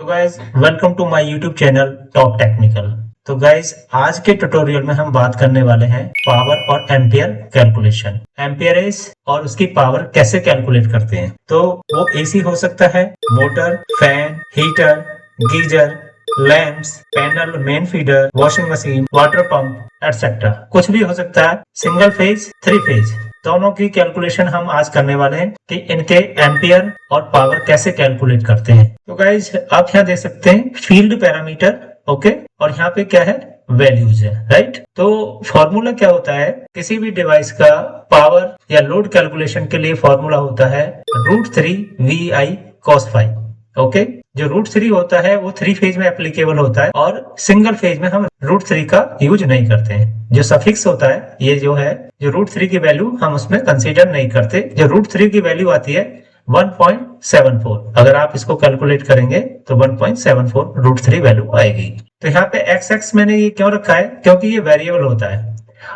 तो guys welcome to my YouTube channel top technical. तो guys आज के ट्यूटोरियल में हम बात करने वाले हैं पावर और एम्पियर कैलकुलेशन। एम्पियरेज और उसकी पावर कैसे कैलकुलेट करते हैं। तो वो एसी हो सकता है, motor, fan, heater, geyser, lamps, panel, main feeder, washing machine, water pump etcetera. कुछ भी हो सकता है, सिंगल फेज, थ्री फेज, दोनों की कैलकुलेशन हम आज करने वाले हैं कि इनके एम्पियर और पावर कैसे कैलकुलेट करते हैं। तो गाइज आप यहाँ देख सकते हैं फील्ड पैरामीटर, ओके, और यहाँ पे क्या है, वैल्यूज है, राइट। तो फॉर्मूला क्या होता है, किसी भी डिवाइस का पावर या लोड कैलकुलेशन के लिए फॉर्मूला होता है √3 VI cos⁵, ओके। जो √3 होता है वो थ्री फेज में एप्लीकेबल होता है और सिंगल फेज में हम √3 का यूज नहीं करते हैं। जो सफिक्स होता है, ये जो है, जो √3 की वैल्यू हम उसमें कंसीडर नहीं करते। जो √3 की वैल्यू आती है 1.74, अगर आप इसको कैलकुलेट करेंगे तो 1.74 √3 वैल्यू आएगी। तो यहाँ पे x मैंने ये क्यों रखा है, क्योंकि ये वेरिएबल होता है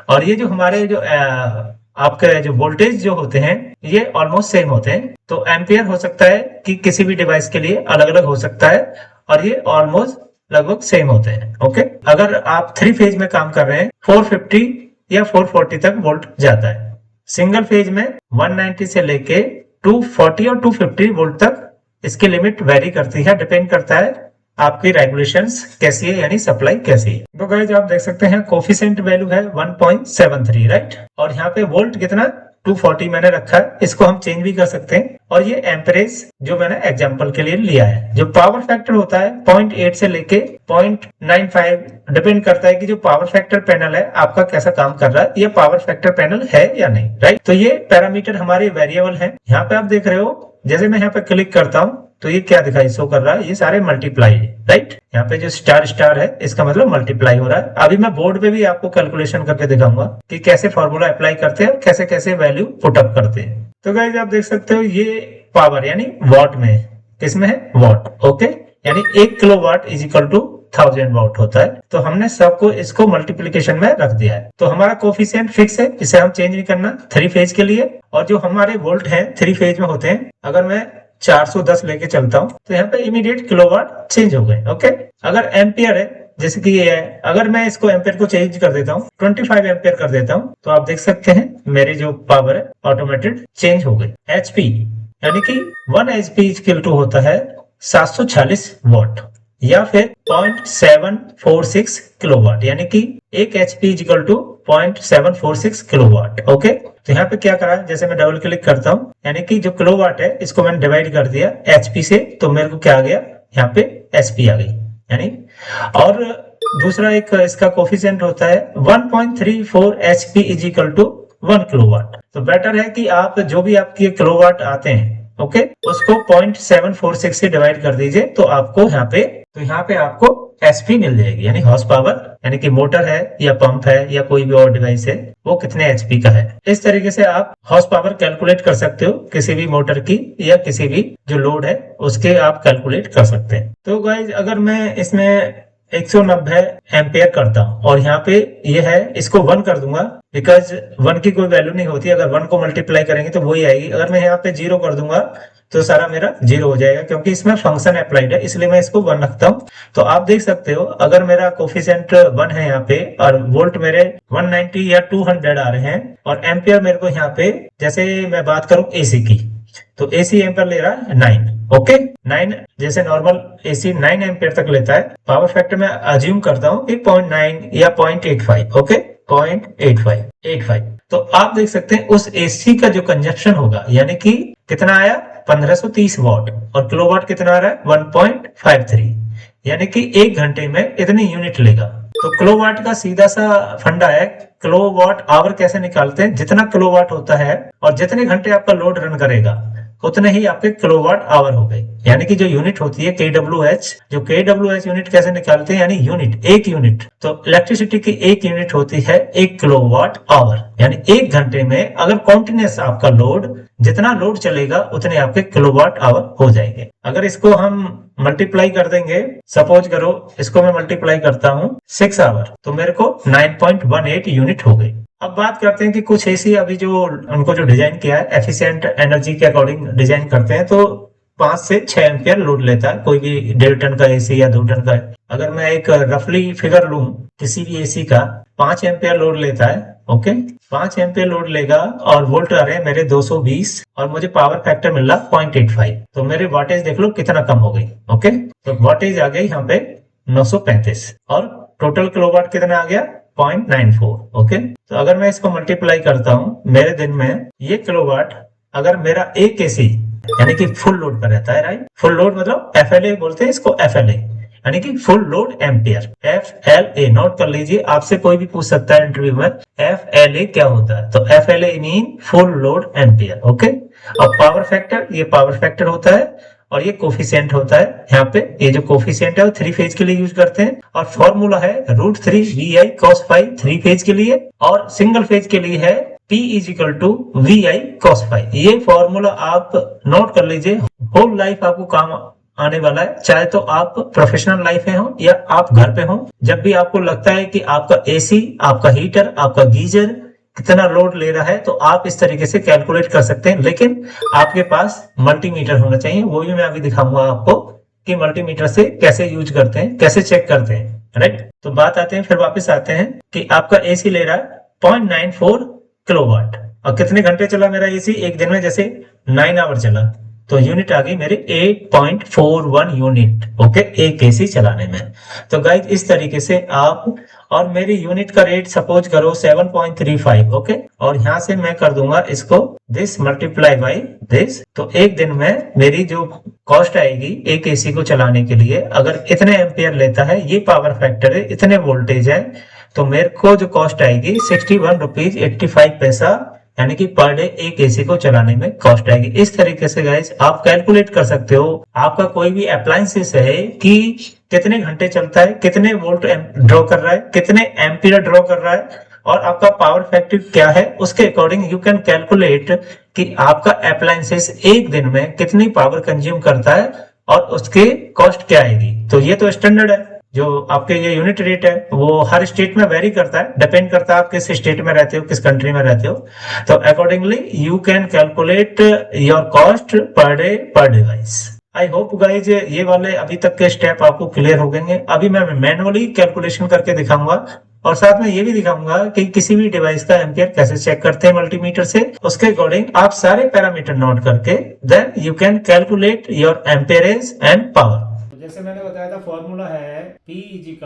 और ये जो हमारे जो आपके जो वोल्टेज जो होते हैं ये ऑलमोस्ट सेम होते हैं। तो एम्पियर हो सकता है कि किसी भी डिवाइस के लिए अलग अलग हो सकता है और ये ऑलमोस्ट लगभग सेम होते हैं, ओके। अगर आप थ्री फेज में काम कर रहे हैं 450 या 440 तक वोल्ट जाता है। सिंगल फेज में 190 से लेके 240 और 250 वोल्ट तक इसकी लिमिट वेरी करती है, डिपेंड करता है आपकी रेगुलेशंस कैसी है, यानी सप्लाई कैसी है। तो गाइस आप देख सकते हैं कोफिशिएंट वैल्यू है 1.73, राइट। और यहाँ पे वोल्ट कितना 240 मैंने रखा है, इसको हम चेंज भी कर सकते हैं। और ये एम्परेज जो मैंने एग्जांपल के लिए लिया है। जो पावर फैक्टर होता है 0.8 से लेके 0.95, डिपेंड करता है कि जो पावर फैक्टर पैनल है आपका कैसा काम कर रहा है, ये पावर फैक्टर पैनल है या नहीं, राइट। तो ये पैरामीटर हमारे वेरिएबल है। यहाँ पे आप देख रहे हो, जैसे मैं यहाँ पे क्लिक करता हूँ तो ये क्या दिखाई शो कर रहा है, ये सारे मल्टीप्लाई है, राइट। यहाँ पे जो स्टार स्टार है इसका मतलब मल्टीप्लाई हो रहा है। अभी मैं बोर्ड पे भी आपको कैलकुलेशन करके दिखाऊंगा कि कैसे फॉर्मूला अप्लाई करते हैं और कैसे कैसे वैल्यू पुट अप करते हैं। तो गाइस आप देख सकते हो ये पावर यानी वॉट में, किसमें है, वॉट, ओके। यानी 1 kilowatt is equal to 1000 watt होता है। तो हमने सबको इसको मल्टीप्लीकेशन में रख दिया है। तो हमारा कोफिशिएंट फिक्स है, इसे हम चेंज नहीं करना थ्री फेज के लिए। और जो हमारे वोल्ट है थ्री फेज में होते हैं, अगर मैं 410 लेके चलता हूँ तो यहाँ पे इमीडिएट किलोवाट चेंज हो गए, ओके। अगर एम्पियर है, जैसे कि ये है, अगर मैं इसको एम्पियर को चेंज कर देता हूँ 25 एम्पियर कर देता हूँ तो आप देख सकते हैं मेरी जो पावर है ऑटोमेटेड चेंज हो गई। एचपी यानी कि 1 HP इक्वल टू होता है 746 वॉट या फिर 0.746 किलोवाट, यानी कि 1 HP equal to 0.746 kilowatt, okay. तो यहाँ पे क्या करा, जैसे मैं डबल क्लिक करता हूँ, यानी कि जो किलोवाट है इसको मैंने डिवाइड कर दिया एचपी से, तो मेरे को क्या आ गया, यहाँ पे एचपी आ गई, यानी। और दूसरा एक इसका कोफिशिएंट होता है 1.34 HP is equal to 1 kilowatt. तो बेटर है कि आप जो भी आपके किलोवाट आते हैं, ओके, उसको 0.746 से डिवाइड कर दीजिए तो आपको यहाँ पे आपको एचपी मिल जाएगी, यानी हॉर्स पावर, यानी कि मोटर है या पंप है या कोई भी और डिवाइस है वो कितने एचपी का है। इस तरीके से आप हॉर्स पावर कैलकुलेट कर सकते हो किसी भी मोटर की या किसी भी जो लोड है उसके आप कैलकुलेट कर सकते हैं। तो गाइज अगर मैं इसमें 190 एम्पियर करता हूँ और यहाँ पे ये है, इसको 1 कर दूंगा, बिकॉज 1 की कोई वैल्यू नहीं होती, अगर 1 को मल्टीप्लाई करेंगे तो वही आएगी। अगर मैं यहाँ पे 0 कर दूंगा तो सारा मेरा 0 हो जाएगा, क्योंकि इसमें फंक्शन अप्लाइड है, इसलिए मैं इसको 1 रखता हूँ। तो आप देख सकते हो अगर मेरा कोफिशिएंट 1 है यहाँ पे और वोल्ट मेरे 190 या 200 आ रहे हैं और एम्पियर मेरे को यहाँ पे, जैसे मैं बात करूं एसी की, तो एसी एम्पियर ले रहा है 9, ओके। 9 जैसे नॉर्मल एसी 9 एम्पियर तक लेता है। पावर फैक्टर में अज्यूम करता हूँ 0.9 या 0.85, ओके, 0.85। तो आप देख सकते हैं उस एसी का जो कंजप्शन होगा, यानी कि कितना आया 1530 वॉट, और किलोवाट कितना आ रहा है 1.53, यानी कि 1 घंटे में इतनी यूनिट लेगा। तो किलोवाट का सीधा सा फंडा है, किलोवाट आवर कैसे निकालते हैं, जितना किलोवाट होता है और जितने घंटे आपका लोड रन करेगा उतने ही आपके किलोवाट आवर हो गए। यानी कि जो यूनिट होती है KWH, जो KWH यूनिट कैसे निकालते हैं, यानी यूनिट, एक यूनिट। तो इलेक्ट्रिसिटी की एक यूनिट होती है 1 किलोवाट आवर, यानी 1 घंटे में अगर कॉन्टिन्यूस आपका लोड, जितना लोड चलेगा उतने आपके किलोवाट आवर हो जाएंगे। अगर इसको हम मल्टीप्लाई कर देंगे, सपोज करो इसको मैं मल्टीप्लाई करता हूँ 6 आवर, तो मेरे को 9.18 यूनिट हो गई। अब बात करते हैं कि कुछ एसी अभी जो उनको जो डिजाइन किया है एफिशिएंट एनर्जी के अकॉर्डिंग डिजाइन करते हैं, तो 5 से 6 एम्पियर लोड लेता है, कोई भी 1.5 टन का एसी या 2 टन का। अगर मैं एक रफली फिगर लूं, किसी भी एसी का 5 एम्पियर लोड लेता है, ओके, 5 एम्पियर लोड लेगा और वोल्ट आ रहे हैं मेरे 220 और मुझे पावर फैक्टर मिल रहा 0.85, तो मेरे वाटेज देख लो कितना कम हो गई। ओके, तो वाटेज आ गई यहाँ पे 935 और टोटल किलोवाट कितना आ गया 0.94। ओके, तो अगर मैं इसको मल्टीप्लाई करता हूँ मेरे दिन में ये किलोवाट, अगर मेरा एक एसी यानी कि फुल लोड पर रहता है, राइट, फुल लोड मतलब एफएलए बोलते हैं इसको, एफएलए यानी कि फुल लोड एम्पियर, एफएलए नोट कर लीजिए, आपसे कोई भी पूछ सकता है इंटरव्यू में एफएलए क्या होता है, तो FLA mean full load ampere. Okay, और पावर फैक्टर, ये पावर फैक्टर होता है और ये कोफिशिएंट होता है। यहाँ पे ये जो कोफिशिएंट है वो 3 फेज के लिए यूज करते हैं और फॉर्मूला है √3 VI cos phi 3 फेज के लिए, और सिंगल फेज के लिए है P = VI cos phi। ये फॉर्मूला आप नोट कर लीजिए, होल लाइफ आपको काम आने वाला है, चाहे तो आप प्रोफेशनल लाइफ में हो या आप घर पे हो। जब भी आपको लगता है कि आपका एसी, आपका हीटर, आपका गीजर कितना लोड ले रहा है, तो आप इस तरीके से कैलकुलेट कर सकते हैं, लेकिन आपके पास मल्टीमीटर होना चाहिए। वो भी मैं अभी दिखाऊंगा आपको कि मल्टीमीटर से कैसे यूज करते हैं, कैसे चेक करते हैं, राइट। तो बात आते हैं, फिर वापस आते हैं कि आपका एसी ले रहा है 0.94 किलोवाट और कितने घंटे चला मेरा एसी एक दिन में, जैसे 9 आवर चला, तो यूनिट आ गई मेरी 8.41 यूनिट। ओके, एक एसी चलाने में। तो गाइस इस तरीके से आप, और मेरी यूनिट का रेट सपोज करो 7.35। ओके, और यहां से मैं कर दूंगा इसको दिस मल्टीप्लाई बाई दिस, तो एक दिन में मेरी जो कॉस्ट आएगी एक एसी को चलाने के लिए, अगर इतने एम्पियर लेता है, ये पावर फैक्टर है, इतने वोल्टेज है, तो मेरे को जो कॉस्ट आएगी 61 रुपीज 85 पैसा, यानी कि पर डे एक एसी को चलाने में कॉस्ट आएगी। इस तरीके से गाइस आप कैलकुलेट कर सकते हो आपका कोई भी अप्लायंसेस है कि कितने घंटे चलता है, कितने वोल्ट ड्रॉ कर रहा है, कितने एम्पियर ड्रॉ कर रहा है, और आपका पावर फैक्टर क्या है, उसके अकॉर्डिंग यू कैन कैलकुलेट कि आपका अप्लायंसेस एक दिन में कितनी पावर कंज्यूम करता है और उसके कॉस्ट क्या आएगी। तो ये तो स्टैंडर्ड है, जो आपके ये यूनिट रेट है वो हर स्टेट में वेरी करता है, डिपेंड करता है आप किस स्टेट में रहते हो, किस कंट्री में रहते हो। तो accordingly you can calculate your cost per day wise. I hope guys ये वाले अभी तक के स्टेप आपको क्लियर हो गए। अभी मैं मैनुअली कैलकुलेशन करके दिखाऊंगा और साथ में ये भी दिखाऊंगा कि किसी भी डिवाइस का एम्पियर कैसे चेक करते हैं मल्टीमीटर से, उसके अकॉर्डिंग आप सारे पैरामीटर नोट करके then you can calculate your amperage and power. जैसे मैंने बताया था, फॉर्मूला है P =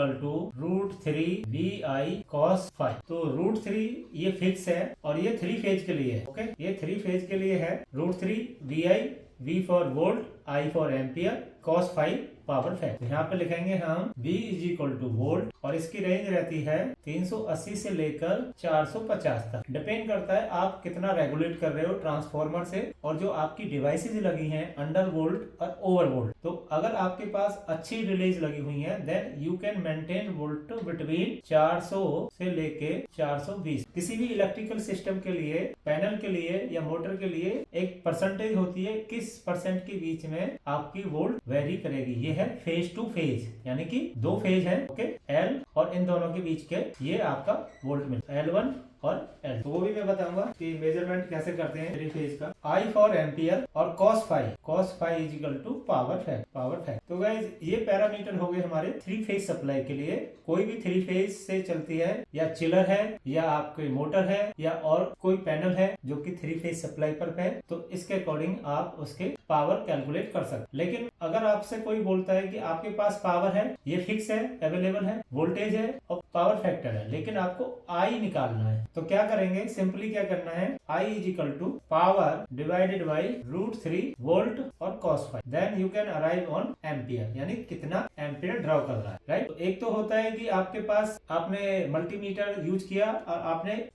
√3 VI cos phi। तो √3 ये फिक्स है और ये 3 फेज के लिए है। ओके, ये 3 फेज के लिए है √3 VI, V for volt, I for ampere, cos phi power factor. यहाँ पे लिखेंगे हम V = वोल्ट और इसकी रेंज रहती है 380 से लेकर 450 तक। डिपेंड करता है आप कितना रेगुलेट कर रहे हो ट्रांसफॉर्मर से और जो आपकी डिवाइसेज लगी हैं अंडर वोल्ट और ओवर वोल्ट। तो अगर आपके पास अच्छी रिलेज लगी हुई है then you can maintain volt between 400 से लेके 420। किसी भी इलेक्ट्रिकल सिस्टम के लिए, पैनल के लिए या मोटर के लिए एक परसेंटेज होती है, किस परसेंट के बीच में आपकी वोल्ट वेरी करेगी। ये है फेज टू फेज, यानी कि 2 फेज है। ओके, L और इन दोनों के बीच के ये आपका वोल्ट में L1 और L, तो वो भी मैं बताऊंगा कि मेजरमेंट कैसे करते हैं 3 फेज का। I फॉर एम्पियर और cos phi = पावर फैक्टर। तो गाइज ये पैरामीटर हो गए हमारे 3 फेज सप्लाई के लिए। कोई भी 3 फेज से चलती है, या चिलर है, या आपकी मोटर है, या और कोई पैनल है जो कि 3 फेज सप्लाई पर है, तो इसके अकॉर्डिंग आप उसके पावर कैलकुलेट कर सकते। लेकिन अगर आपसे कोई बोलता है कि आपके पास पावर है, ये फिक्स है, अवेलेबल है, वोल्टेज है और पावर फैक्टर है, लेकिन आपको I निकालना है, तो क्या करेंगे, सिंपली क्या करना है, I = power divided by √3 volt और cos phi, then you can arrive on ampere, यानी कितना एम्पियर ड्रॉ कर रहा है, राइट। तो एक तो होता है कि आपके पास आपने मल्टीमीटर यूज किया और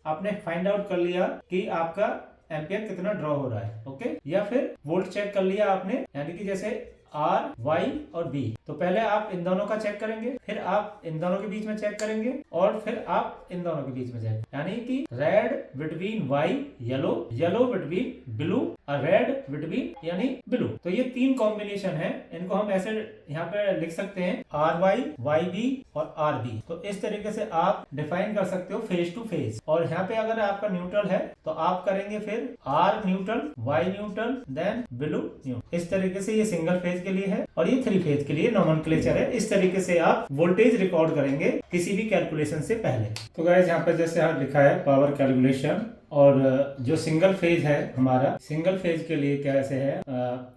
आपने फाइंड आउट कर लिया कि आपका एम्पियर कितना ड्रॉ हो रहा है। ओके, या फिर वोल्ट चेक कर लिया आपने, यानी कि जैसे आर वाई और बी। तो पहले आप इन दोनों का चेक करेंगे, फिर आप इन दोनों के बीच में चेक करेंगे और फिर आप इन दोनों के बीच में चेक, यानी कि red between Y yellow, yellow between blue और रेड बिटवीन यानी ब्लू। तो ये तीन कॉम्बिनेशन है, इनको हम ऐसे यहाँ पे लिख सकते हैं आर वाई, वाई बी और आर बी। तो इस तरीके से आप डिफाइन कर सकते हो फेज टू फेज। और यहाँ पे अगर आपका न्यूट्रल है तो आप करेंगे फिर R neutral, Y neutral, then blue neutral. इस तरीके से ये सिंगल फेज के लिए है और ये 3 फेज के लिए नोमेनक्लेचर है। इस तरीके से आप वोल्टेज रिकॉर्ड करेंगे किसी भी कैलकुलेशन से पहले। तो गाइस यहाँ पे जैसे यहाँ लिखा है पावर कैलकुलेशन, और जो सिंगल फेज है हमारा, सिंगल फेज के लिए कैसे है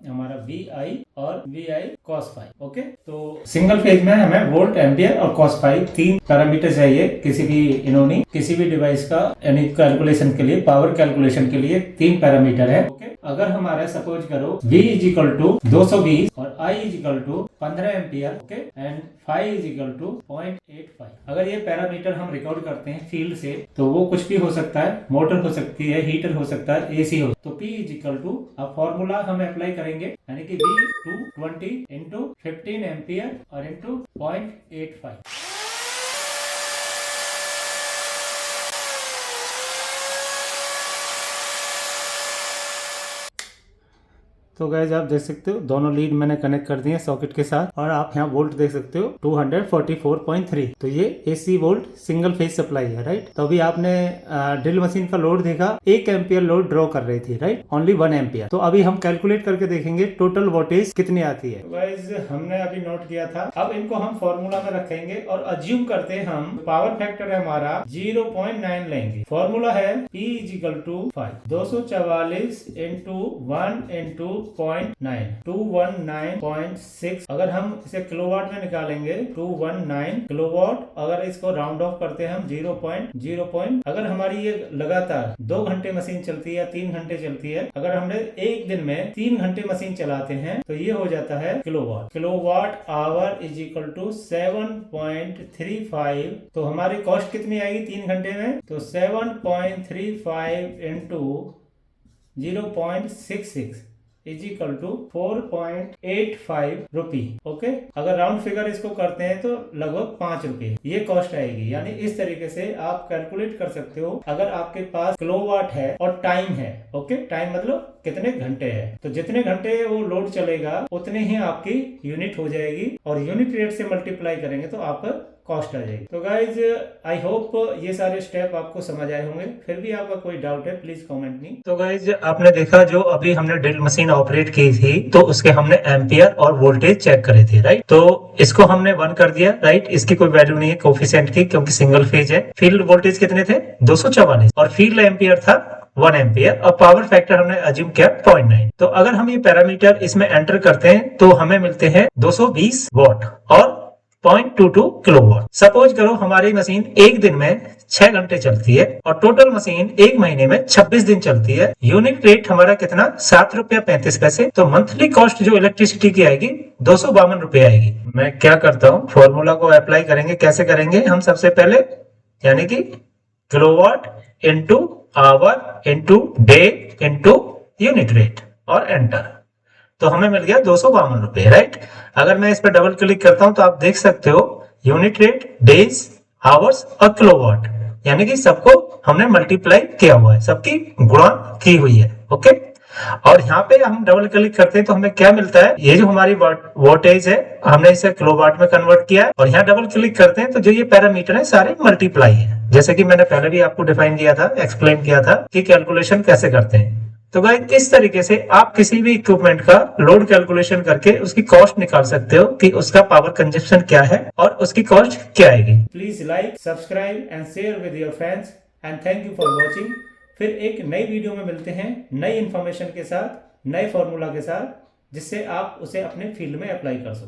हमारा वी आई और V I cos phi. Okay, तो सिंगल फेज में हमें वोल्ट, एम्पियर और कॉस फाई 3 पैरामीटर चाहिए किसी भी डिवाइस का, यानी कैलकुलेशन के लिए, पावर कैलकुलेशन के लिए 3 पैरामीटर है। ओके, अगर हमारा सपोज करो V इज इक्वल टू 220 और I is equal to 15 ampere, okay, and phi is equal to 0.85। अगर ये पैरामीटर हम रिकॉर्ड करते हैं फील्ड से तो वो कुछ भी हो सकता है, मोटर हो सकती है, हीटर हो सकता है, एसी हो। तो P इज इक्वल टू, अब फॉर्मूला हम अप्लाई करेंगे, यानी कि V 220 इंटू 15 एम्पियर और इंटू 0.85। तो गाइस आप देख सकते हो दोनों लीड मैंने कनेक्ट कर दिए सॉकेट के साथ, और आप यहाँ वोल्ट देख सकते हो 244.3। तो ये AC volt single phase supply है, राइट। तो अभी आपने ड्रिल मशीन का लोड देखा, 1 एम्पियर लोड ड्रॉ कर रही थी, राइट, ओनली 1 एम्पियर। तो अभी हम कैलकुलेट करके देखेंगे टोटल वोल्टेज कितनी आती है। गाइस हमने अभी नोट किया था, अब इनको हम फॉर्मूला में रखेंगे और अज्यूम करते हैं हम पावर फैक्टर है हमारा 0.9 लेंगे। फॉर्मूला है P is equal to 5, 244 into 1 into 0.9, 219.6। अगर हम इसे किलोवाट में निकालेंगे 219 किलोवाट, अगर इसको राउंड ऑफ करते हैं हम 0.0, अगर हमारी ये लगातार 2 घंटे मशीन चलती है या 3 घंटे चलती है, अगर हमने एक दिन में 3 घंटे मशीन चलाते हैं तो ये हो जाता है kilowatt. Kilowatt hour is equal to 7.35। तो हमारी कॉस्ट कितनी आएगी 3 घंटे में, तो 7.35 into 0.66 is equal to 4.85 rupee. Okay, अगर राउंड फिगर इसको करते हैं तो लगभग 5 रुपए ये कॉस्ट आएगी। यानी इस तरीके से आप कैलकुलेट कर सकते हो अगर आपके पास किलोवाट है और टाइम है। ओके, टाइम मतलब कितने घंटे है, तो जितने घंटे वो लोड चलेगा उतने ही आपकी यूनिट हो जाएगी, और यूनिट रेट से मल्टीप्लाई करेंगे तो आपका कॉस्ट आ जाएगी। तो गाइज आई होप ये सारे स्टेप आपको समझ आए होंगे। फिर भी आपका कोई डाउट है प्लीज कमेंट मी। तो गाइज आपने देखा जो अभी हमने ड्रिल मशीन ऑपरेट की थी तो उसके हमने एम्पियर और वोल्टेज चेक करे थे, राइट। तो इसको हमने 1 कर दिया, राइट। इसकी कोई वैल्यू नहीं है कोफिशिएंट की, क्योंकि सिंगल फेज है। फील्ड वोल्टेज कितने थे 244 और फील्ड एम्पियर था 1 एम्पियर, और पावर फैक्टर हमने अज्यूम किया 0.9। तो अगर हम ये पैरामीटर इसमें एंटर करते हैं तो हमें मिलते हैं 220 वॉट और 0.22 किलोवाट। सपोज करो हमारी मशीन एक दिन में 6 घंटे चलती है और टोटल मशीन एक महीने में 26 दिन चलती है। यूनिट रेट हमारा कितना 7 रुपया 35 पैसे। तो मंथली कॉस्ट जो इलेक्ट्रिसिटी की आएगी 252 रुपए आएगी। मैं क्या करता हूँ, फॉर्मूला को अप्लाई करेंगे। कैसे करेंगे हम, सबसे पहले यानी कि kilowatt into our into day into unit rate और एंटर। तो हमें मिल गया 252 रुपए, राइट। अगर मैं इस पर डबल क्लिक करता हूं तो आप देख सकते हो यूनिट रेट, डेज, आवर्स और किलोवाट, यानी कि सबको हमने मल्टीप्लाई किया हुआ है, सबकी गुणा की हुई है। ओके, और यहाँ पे हम डबल क्लिक करते हैं तो हमें क्या मिलता है, ये जो हमारी वोल्टेज है हमने इसे किलोवाट में कन्वर्ट किया है, और यहाँ डबल क्लिक करते हैं तो जो ये पैरामीटर है सारे मल्टीप्लाई है, जैसे कि मैंने पहले भी आपको डिफाइन किया था, एक्सप्लेन किया था कि कैलकुलेशन कैसे करते हैं। तो गाइस इस तरीके से आप किसी भी इक्विपमेंट का लोड कैलकुलेशन करके उसकी कॉस्ट निकाल सकते हो कि उसका पावर कंजप्शन क्या है और उसकी कॉस्ट क्या आएगी। Please like, subscribe and share with your friends and thank you for watching. फिर एक नई वीडियो में मिलते हैं नई इंफॉर्मेशन के साथ, नए फॉर्मूला के साथ, जिससे आप उसे अपने फील्ड में अप्लाई कर सको।